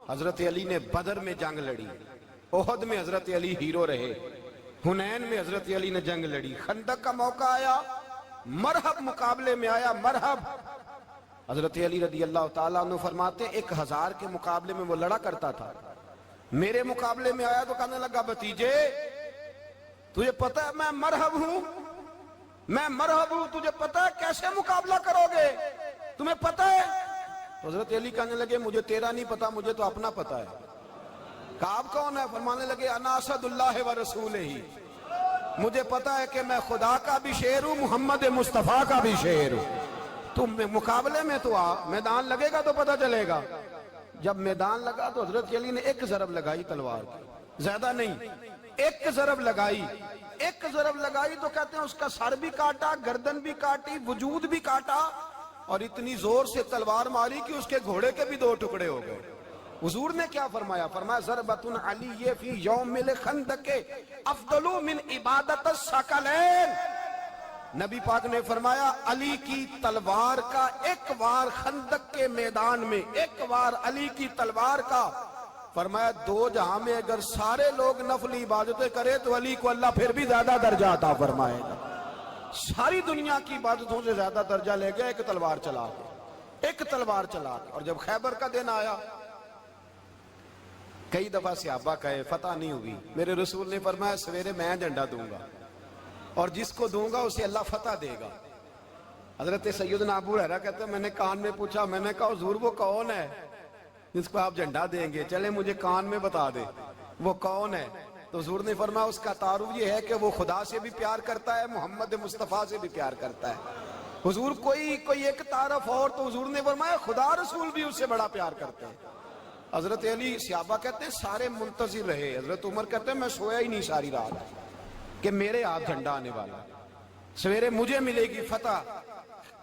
حضرت علی نے بدر میں جنگ لڑی، احد میں حضرت علی ہیرو رہے، حنین میں حضرت علی نے جنگ لڑی، خندق کا موقع آیا، مرحب مقابلے میں آیا، مرحب۔ حضرت علی رضی اللہ تعالیٰ عنہ فرماتے 1000 کے مقابلے میں وہ لڑا کرتا تھا، میرے مقابلے میں آیا تو کہنے لگا بھتیجے تجھے پتہ ہے میں مرحب ہوں، میں مرحب ہوں، تجھے پتہ ہے کیسے مقابلہ کرو گے، تمہیں پتہ ہے؟ حضرت علی کہنے لگے مجھے تیرا نہیں پتا، مجھے تو اپنا پتا ہے۔ کعب کون ہے؟ فرمانے لگے انا اسد اللہ و رسولہ، مجھے پتا ہے کہ میں خدا کا بھی شیر ہوں، محمد مصطفیٰ کا بھی شیر ہوں۔ تم مقابلے میں تو آ، میدان لگے گا تو پتہ چلے گا۔ جب میدان لگا تو حضرت علی نے ایک ضرب لگائی تلوار کی، زیادہ نہیں، ایک ضرب لگائی، ایک ضرب لگائی تو کہتے ہیں اس کا سر بھی کاٹا، گردن بھی کاٹی، وجود بھی کاٹا، اور اتنی زور سے تلوار ماری کہ اس کے گھوڑے کے بھی 2 ٹکڑے ہو گئے۔ حضور نے کیا فرمایا؟ فرمایا ضربۃ علی فی یوم الخندق افضل من عبادت الثقلین۔ نبی پاک نے فرمایا علی کی تلوار کا ایک وار خندق کے میدان میں، ایک وار علی کی تلوار کا، فرمایا 2 جہاں میں اگر سارے لوگ نفل عبادتیں کرے تو علی کو اللہ پھر بھی زیادہ درجہ عطا فرمائے گا۔ ساری دنیا کی عبادتوں سے زیادہ درجہ لے گیا ایک تلوار چلا کے، ایک تلوار چلا کے۔ اور جب خیبر کا دن آیا، کئی دفعہ صحابہ کہے فتح نہیں ہوئی، میرے رسول نے فرمایا سویرے میں جھنڈا دوں گا اور جس کو دوں گا اسے اللہ فتح دے گا۔ حضرت سیدنا ابو ہریرہ کہتے ہیں میں نے کان میں پوچھا، میں نے کہا حضور وہ کون ہے جس کو آپ جھنڈا دیں گے؟ چلے مجھے کان میں بتا دے وہ کون ہے۔ تو حضور نے فرمایا اس کا تعارف یہ ہے کہ وہ خدا سے بھی پیار کرتا ہے، محمد مصطفیٰ سے بھی پیار کرتا ہے۔ حضور کوئی ایک تعارف اور، تو حضور نے فرمایا خدا رسول بھی اس سے بڑا پیار کرتے ہیں۔ حضرت علی صحابہ کہتے ہیں سارے منتظر رہے، حضرت عمر کہتے ہیں میں سویا ہی نہیں ساری رات کہ میرے ہاتھ جھنڈا آنے والا، سویرے مجھے ملے گی فتح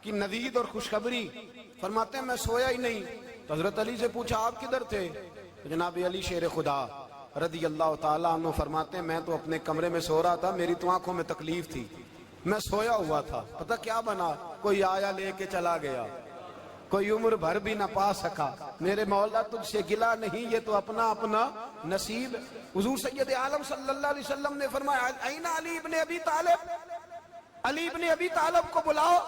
کی نوید اور خوشخبری۔ فرماتے ہیں میں سویا ہی نہیں۔ تو حضرت علی سے پوچھا آپ کدھر تھے؟ جناب علی شیر خدا رضی اللہ تعالیٰ عنہ فرماتے ہیں میں تو اپنے کمرے میں سو رہا تھا، میری تو آنکھوں میں تکلیف تھی، میں سویا ہوا تھا، پتہ کیا بنا؟ کوئی آیا لے کے چلا گیا، کوئی عمر بھر بھی نہ پا سکا، میرے مولا تجھ سے گلا نہیں، یہ تو اپنا اپنا نصیب۔ حضور سید عالم صلی اللہ علیہ وسلم نے فرمایا این علی ابن ابی طالب، علی ابن ابی طالب کو بلاؤ۔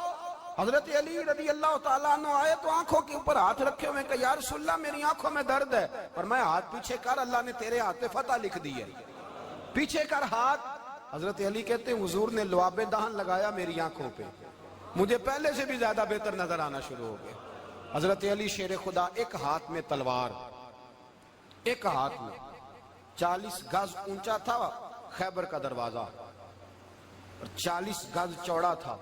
حضرت علی رضی اللہ تعالیٰ عنہ آئے تو آنکھوں کے اوپر ہاتھ رکھے ہوئے کہ یا رسول اللہ میری آنکھوں میں درد ہے۔ فرمایا ہاتھ پیچھے کر، اللہ نے تیرے ہاتھ پہ فتح لکھ دی ہے، پیچھے کر ہاتھ۔ حضرت علی کہتے ہیں حضور نے لعاب دہن لگایا میری آنکھوں پہ، مجھے پہلے سے بھی زیادہ بہتر نظر آنا شروع ہو گیا۔ حضرت علی شیر خدا ایک ہاتھ میں تلوار، ایک ہاتھ میں 40 گز اونچا تھا خیبر کا دروازہ اور 40 گز چوڑا تھا۔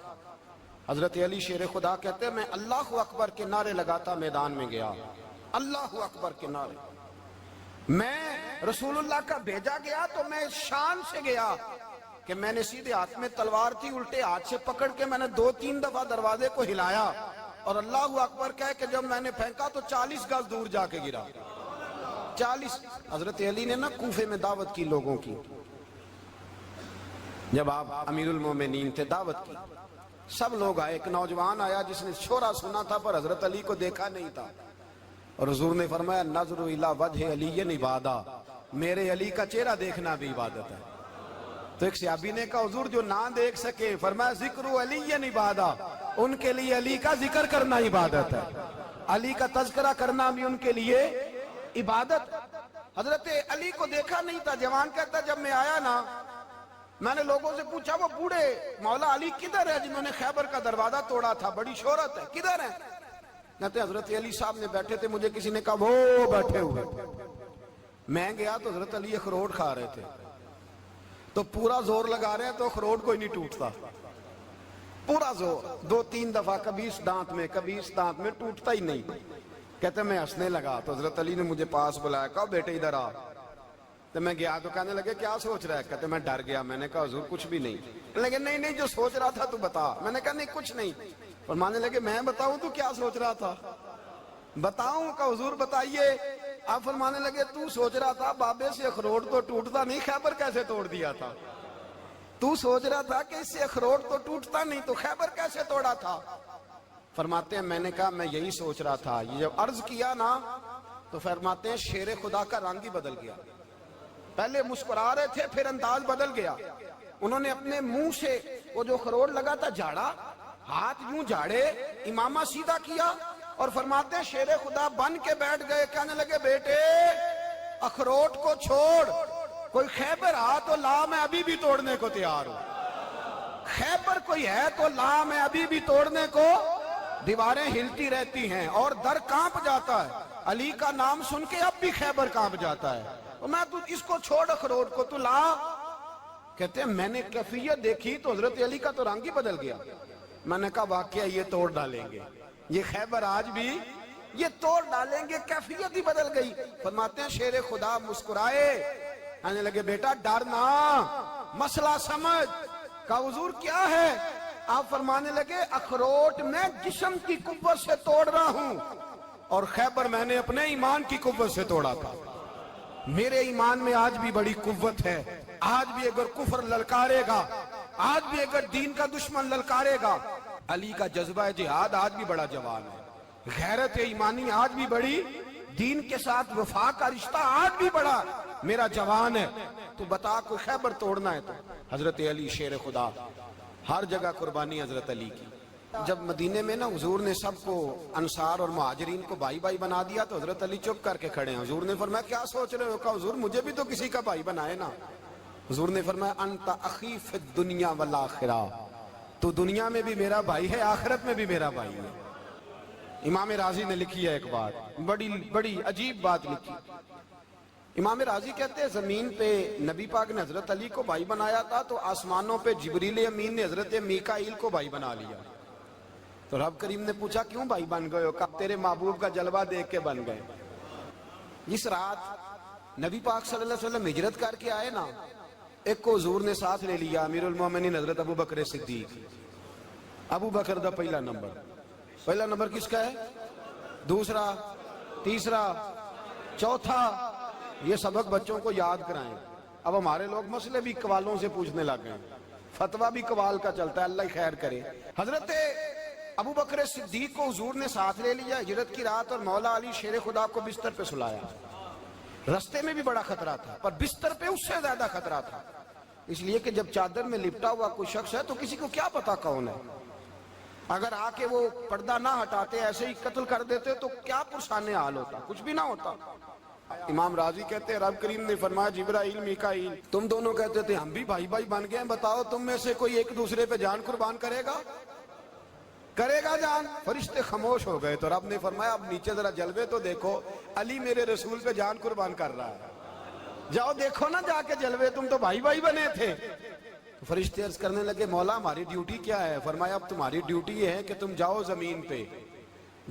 حضرت علی شیر خدا کہتے ہیں میں اللہ اکبر کے نعرے لگاتا میدان میں گیا، اللہ اکبر کے نعرے۔ میں رسول اللہ کا بھیجا گیا تو میں شان سے گیا کہ میں نے سیدھے ہاتھ میں تلوار تھی، الٹے ہاتھ سے پکڑ کے میں نے 2-3 دفعہ دروازے کو ہلایا اور اللہ اکبر کہہ کہ جب میں نے پھینکا تو 40 گز دور جا کے گرا، 40۔ حضرت علی نے نا کوفے میں دعوت کی لوگوں کی، جب آپ امیر المومنین تھے دعوت کی، سب لوگ آئے، ایک نوجوان آیا جس نے شورا سنا تھا پر حضرت علی کو دیکھا نہیں تھا، اور حضور نے فرمایا نظر الی وجہ علی عبادہ، میرے علی کا چہرہ دیکھنا بھی عبادت ہے۔ تو ایک صحابی نے کہا حضور جو نہ دیکھ سکے، فرمایا ذکر علی عبادہ، ان کے لیے علی کا ذکر کرنا عبادت ہے، علی کا تذکرہ کرنا بھی ان کے لیے عبادت۔ حضرت علی کو دیکھا نہیں تھا، جوان کہتا جب میں آیا نا میں نے لوگوں سے پوچھا وہ بوڑھے مولا علی کدھر ہے جنہوں نے خیبر کا دروازہ توڑا تھا، بڑی شہرت ہے، کدھر ہیں؟ کہتے حضرت علی صاحب نے بیٹھے تھے، مجھے کسی نے کہا وہ بیٹھے ہوئے۔ میں گیا تو حضرت علی اخروٹ کھا رہے تھے، تو پورا زور لگا رہے ہیں تو اخروٹ کوئی نہیں ٹوٹتا، پورا زور 2-3 دفعہ، کبھی اس دانت میں کبھی اس دانت میں، ٹوٹتا ہی نہیں۔ کہتے میں ہنسنے لگا تو حضرت علی نے مجھے پاس بلایا، کہا بیٹے ادھر آ۔ تو میں گیا تو کہنے لگے کیا سوچ رہا ہے؟ کہتے میں ڈر گیا، میں نے کہا حضور کچھ بھی نہیں۔ کہنے لگے نہیں جو سوچ رہا تھا تو بتا۔ میں نے کہا نہیں کچھ نہیں۔ فرمانے لگے میں بتاؤں تو کیا سوچ رہا تھا؟ بتاؤں؟ کہ حضور بتائیے۔ آپ فرمانے لگے تو سوچ رہا تھا بابے سے اخروٹ تو ٹوٹتا نہیں، خیبر کیسے توڑ دیا تھا؟ تو سوچ رہا تھا کہ اس سے اخروٹ تو ٹوٹتا نہیں تو خیبر کیسے توڑا تھا؟ فرماتے ہیں میں نے کہا میں یہی سوچ رہا تھا، یہ جب عرض کیا نا تو فرماتے ہیں شیر خدا کا رنگ ہی بدل گیا. پہلے مسکرا رہے تھے پھر انداز بدل گیا. انہوں نے اپنے منہ سے وہ جو اخروٹ لگا تھا جھاڑا, ہاتھ یوں جھاڑے, امامہ سیدھا کیا اور فرماتے ہیں شیر خدا بن کے بیٹھ گئے. کہنے لگے بیٹے اخروٹ کو چھوڑ, کوئی خیبر آ تو لا, میں ابھی بھی توڑنے کو تیار ہوں. خیبر کوئی ہے تو لا, میں ابھی بھی توڑنے کو. دیواریں ہلتی رہتی ہیں اور در کانپ جاتا ہے. علی کا نام سن کے اب بھی خیبر کانپ جاتا ہے. میں تو اس کو چھوڑ اخروٹ کو, تو لا. کہتے ہیں میں نے کیفیت دیکھی تو حضرت علی کا تو رنگ ہی بدل گیا. میں نے کہا واقعہ یہ توڑ ڈالیں گے, یہ خیبر آج بھی یہ توڑ ڈالیں گے, کیفیت ہی بدل گئی. فرماتے ہیں شیر خدا مسکرائے, کہنے لگے بیٹا ڈرنا, مسئلہ سمجھ. کہا حضور کیا ہے؟ آپ فرمانے لگے اخروٹ میں جسم کی قوت سے توڑ رہا ہوں اور خیبر میں نے اپنے ایمان کی قوت سے توڑا تھا. میرے ایمان میں آج بھی بڑی قوت ہے. آج بھی اگر کفر للکارے گا, آج بھی اگر دین کا دشمن للکارے گا, علی کا جذبہ جہاد آج بھی بڑا جوان ہے. غیرت ایمانی آج بھی بڑی, دین کے ساتھ وفا کا رشتہ آج بھی بڑا میرا جوان ہے. تو بتا کوئی خیبر توڑنا ہے تو حضرت علی شیر خدا, ہر جگہ قربانی حضرت علی کی. جب مدینے میں نا حضور نے سب کو انصار اور مہاجرین کو بھائی بھائی بنا دیا تو حضرت علی چپ کر کے کھڑے ہیں. حضور نے فرمایا کیا سوچ رہے ہو؟ کہا حضور مجھے بھی تو کسی کا بھائی بنائے نا. حضور نے فرمایا انت اخی فی الدنیا والآخرہ, تو دنیا میں بھی میرا بھائی ہے, آخرت میں بھی میرا بھائی ہے. امام راضی نے لکھی ہے ایک بات, بڑی عجیب بات لکھی. امام راضی کہتے ہیں زمین پہ نبی پاک نے حضرت علی کو بھائی بنایا تھا تو آسمانوں پہ جبریل امین نے حضرت میکائیل کو بھائی بنا لیا. تو رب کریم نے پوچھا کیوں بھائی بن گئے ہو؟ کہا تیرے محبوب کا جلوہ دیکھ کے بن گئے. جس رات نبی پاک صلی اللہ علیہ وسلم ہجرت کر کے آئے نا, ایک کو حضور نے ساتھ لے لیا, امیر المومنین حضرت ابو بکر صدیق. ابو بکر دا پہلا نمبر کس کا ہے؟ دوسرا, تیسرا, چوتھا. یہ سبق بچوں کو یاد کرائیں. اب ہمارے لوگ مسئلے بھی قوالوں سے پوچھنے لگ گئے, فتویٰ بھی قوال کا چلتا ہے, اللہ خیر کرے. حضرت ابو بکر صدیق کو حضور نے ساتھ لے لیا ہجرت کی رات, اور مولا علی شیر خدا کو بستر پہ سلایا. رستے میں بھی بڑا خطرہ تھا پر بستر پہ اس سے زیادہ خطرہ تھا, اس لیے کہ جب چادر میں لپٹا ہوا کوئی شخص ہے تو کسی کو کیا پتا کون ہے. اگر آ کے وہ پردہ نہ ہٹاتے, ایسے ہی قتل کر دیتے تو کیا پرسان حال ہوتا, کچھ بھی نہ ہوتا. امام راضی کہتے ہیں رب کریم نے فرمایا جبرائیل میکائیل تم دونوں کہتے تھے ہم بھی بھائی بھائی بن گئے ہیں, بتاؤ تم میں سے کوئی ایک دوسرے پہ جان قربان کرے گا جان؟ فرشتے خاموش ہو گئے. تو رب نے فرمایا اب نیچے ذرا جلوے تو دیکھو, علی میرے رسول پہ جان قربان کر رہا ہے, جاؤ دیکھو نا جا کے جلوے, تم تو بھائی بھائی بنے تھے. تو فرشتے عرض کرنے لگے مولا ہماری ڈیوٹی کیا ہے؟ فرمایا اب تمہاری ڈیوٹی یہ ہے کہ تم جاؤ زمین پہ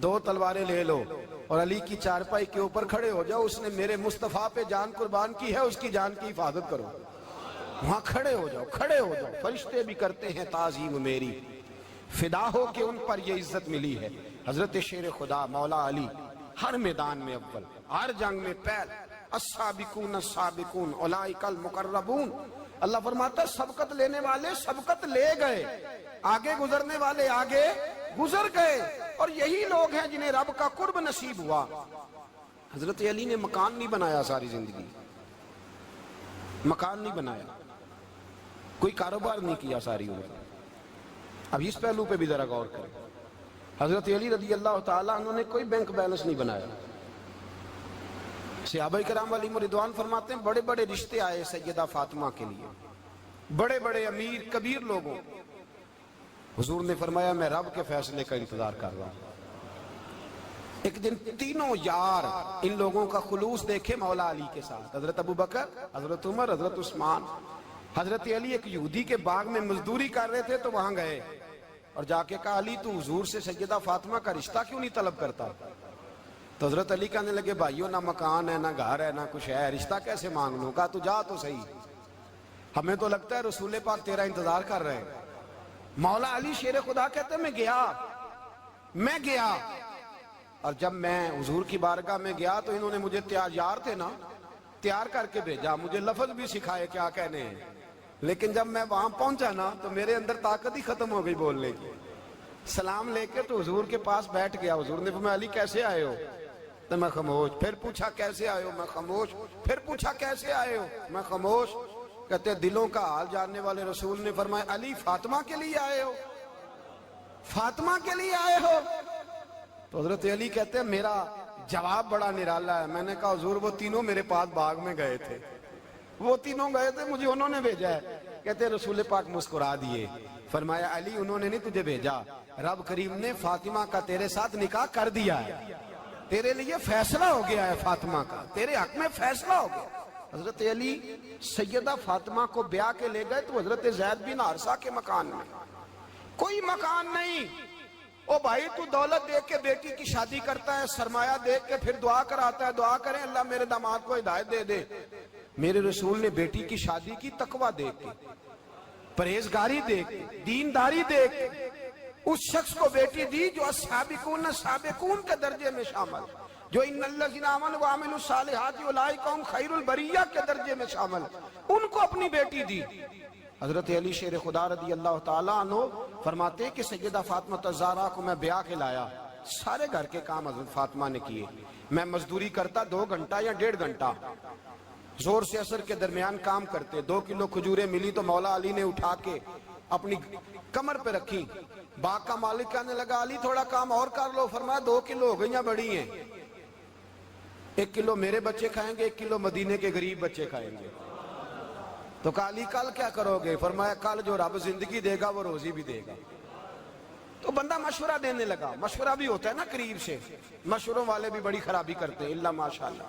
2 تلواریں لے لو اور علی کی چارپائی کے اوپر کھڑے ہو جاؤ, اس نے میرے مصطفیٰ پہ جان قربان کی ہے, اس کی جان کی حفاظت کرو. وہاں کھڑے ہو جاؤ. فرشتے بھی کرتے ہیں تعظیم میری, فدا ہو کہ ان پر یہ عزت ملی ہے. حضرت شیر خدا مولا علی ہر میدان میں اول, ہر جنگ میں پہل. السابقون السابقون اولئک المقربون. اللہ فرماتا ہے سبقت لینے والے سبقت لے گئے, آگے گزرنے والے آگے گزر گئے, اور یہی لوگ ہیں جنہیں رب کا قرب نصیب ہوا. حضرت علی نے مکان نہیں بنایا ساری زندگی, مکان نہیں بنایا, کوئی کاروبار نہیں کیا ساری عمر. اب اس پہلو پہ بھی ذرا غور کریں. حضرت علی رضی اللہ تعالیٰ انہوں نے کوئی بینک بیلنس نہیں بنایا. صحابہ کرام علیہم رضوان فرماتے ہیں بڑے بڑے رشتے آئے سیدہ فاطمہ کے لیے, بڑے بڑے امیر کبیر لوگوں. حضور نے فرمایا میں رب کے فیصلے کا انتظار کر رہا ہوں. ایک دن تینوں یار ان لوگوں کا خلوص دیکھے مولا علی کے ساتھ, حضرت ابو بکر, حضرت عمر, حضرت عثمان. حضرت علی ایک یہودی کے باغ میں مزدوری کر رہے تھے تو وہاں گئے اور جا کے کہا علی تو حضور سے سیدہ فاطمہ کا رشتہ کیوں نہیں طلب کرتا؟ تو حضرت علی کہنے لگے بھائیو نہ مکان ہے, نہ گھر ہے, نہ کچھ ہے, رشتہ کیسے مانگ لوں؟ کہا تو جا تو صحیح, ہمیں تو لگتا ہے رسول پاک تیرا انتظار کر رہے ہیں. مولا علی شیر خدا کہتے میں گیا اور جب میں حضور کی بارگاہ میں گیا تو انہوں نے مجھے یار تھے نا, تیار کر کے بھیجا, مجھے لفظ بھی سکھائے کیا کہنے ہیں, لیکن جب میں وہاں پہنچا نا تو میرے اندر طاقت ہی ختم ہو گئی بولنے کی. سلام لے کے تو حضور کے پاس بیٹھ گیا. حضور نے فرمایا علی کیسے آئے ہو؟ تو میں خاموش. پھر پوچھا کیسے آئے ہو؟ میں خاموش. پھر پوچھا کیسے آئے ہو؟ میں خاموش. کہتے دلوں کا حال جاننے والے رسول نے فرمایا علی فاطمہ کے لیے آئے ہو؟ فاطمہ کے لیے آئے ہو؟ تو حضرت علی کہتے ہیں میرا جواب بڑا نرالا ہے. میں نے کہا حضور وہ تینوں میرے پاس باغ میں گئے تھے, وہ تینوں گئے تھے, مجھے انہوں نے بھیجا ہے. کہتے رسول پاک مسکرا دیے, فرمایا علی انہوں نے نہیں تجھے بھیجا, رب کریم نے فاطمہ کا تیرے ساتھ نکاح کر دیا ہے, تیرے لیے فیصلہ ہو گیا ہے فاطمہ کا, تیرے حق میں فیصلہ ہو گیا. حضرت علی سیدہ فاطمہ کو بیاہ کے لے گئے تو حضرت زید بن حارثہ کے مکان میں, کوئی مکان نہیں. او بھائی تو دولت دیکھ کے بیٹی کی شادی کرتا ہے, سرمایہ دیکھ کے پھر دعا کراتا ہے, دعا کریں اللہ میرے داماد کو ہدایت دے دے. میرے رسول نے بیٹی کی شادی کی تقوی دیکھ کے, پرہیزگاری دیکھ کے, دینداری دیکھ کے اس شخص کو بیٹی دی جو السابقون السابقون کے درجے میں شامل, جو ان الذین آمنوا وعملوا الصالحات اولئک هم خیر البریہ کے درجے میں شامل, ان کو اپنی بیٹی دی. حضرت علی شیر خدا رضی اللہ تعالیٰ عنہ فرماتے ہیں کہ سیدہ فاطمہ الزہرا کو میں بیاہ کے لایا, سارے گھر کے کام حضرت فاطمہ نے کیے. میں مزدوری کرتا 2 گھنٹہ یا 1.5 گھنٹہ, زور سے عصر کے درمیان کام کرتے. 2 کلو کھجوریں ملی تو مولا علی نے اٹھا کے اپنی کمر پہ رکھی. باغ کا مالک کہنے لگا علی تھوڑا کام اور کر لو. فرمایا 2 کلو ہو گئیاں بڑی ہیں, 1 کلو میرے بچے کھائیں گے, 1 کلو مدینے کے غریب بچے کھائیں گے. تو کہا علی کل کیا کرو گے؟ فرمایا کل جو رب زندگی دے گا وہ روزی بھی دے گا. تو بندہ مشورہ دینے لگا. مشورہ بھی ہوتا ہے نا قریب سے, مشوروں والے بھی بڑی خرابی کرتے ہیں اللہ ماشاءاللہ.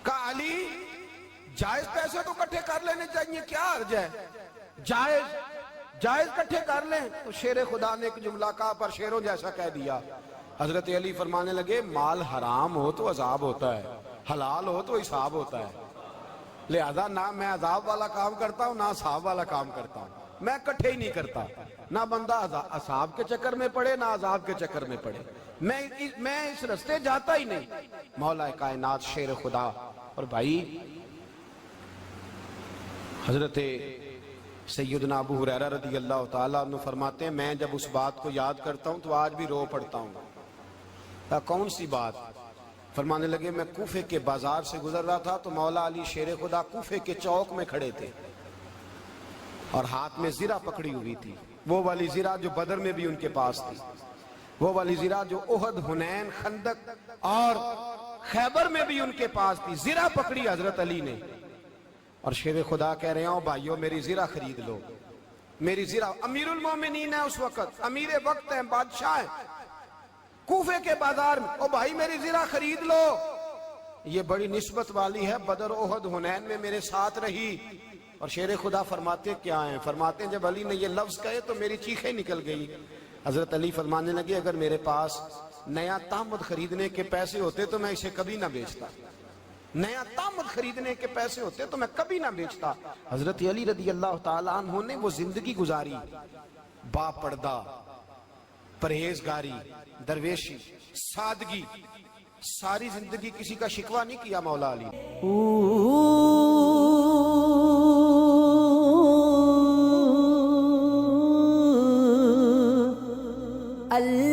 کہا علی جائز پیسے تو کٹھے کر لینے چاہیے, کیا حرج ہے, جائز کٹھے کر لیں. تو شیر خدا نے ایک جملہ کہا پر شیروں جیسا کہہ دیا. حضرت علی فرمانے لگے مال حرام ہو تو عذاب ہوتا ہے, حلال ہو تو حساب ہوتا ہے. لہذا نہ میں عذاب والا کام کرتا ہوں نہ حساب والا کام کرتا ہوں, میں کٹھے ہی نہیں کرتا. نہ بندہ حساب کے چکر میں پڑے نہ عذاب کے چکر میں پڑے, میں اس رستے جاتا ہی نہیں. مولا کائنات شیر خدا. اور بھائی حضرت سیدنا ابو ہریرہ رضی اللہ تعالیٰ عنہ فرماتے ہیں میں جب اس بات کو یاد کرتا ہوں تو آج بھی رو پڑتا ہوں. کون سی بات؟ فرمانے لگے میں کوفے کے بازار سے گزر رہا تھا تو مولا علی شیر خدا کوفے کے چوک میں کھڑے تھے اور ہاتھ میں زرہ پکڑی ہوئی تھی, وہ والی زرہ جو بدر میں بھی ان کے پاس تھی, وہ والی زرہ جو احد, حنین, خندق اور خیبر میں بھی ان کے پاس تھی. زرہ پکڑی حضرت علی نے اور شیر خدا کہہ رہے ہیں بھائیو میری زرہ خرید لو. میری زرہ, امیر المومنین ہے اس وقت, امیر وقت ہیں, بادشاہ ہیں, کوفے کے بازار میں, او بھائی میری زرہ خرید لو. یہ بڑی نسبت والی ہے, بدر, احد, حنین میں میرے ساتھ رہی. اور شیر خدا فرماتے کیا ہیں؟ فرماتے ہیں جب علی نے یہ لفظ کہے تو میری چیخیں نکل گئی. حضرت علی فرمانے لگے اگر میرے پاس نیا تامد خریدنے کے پیسے ہوتے تو میں اسے کبھی نہ بیچتا, نیا تامد خریدنے کے پیسے ہوتے تو میں کبھی نہ بیچتا. حضرت علی رضی اللہ تعالیٰ عنہ نے وہ زندگی گزاری, با پردہ, پرہیزگاری, درویشی, سادگی, ساری زندگی کسی کا شکوہ نہیں کیا مولا علی. اللہ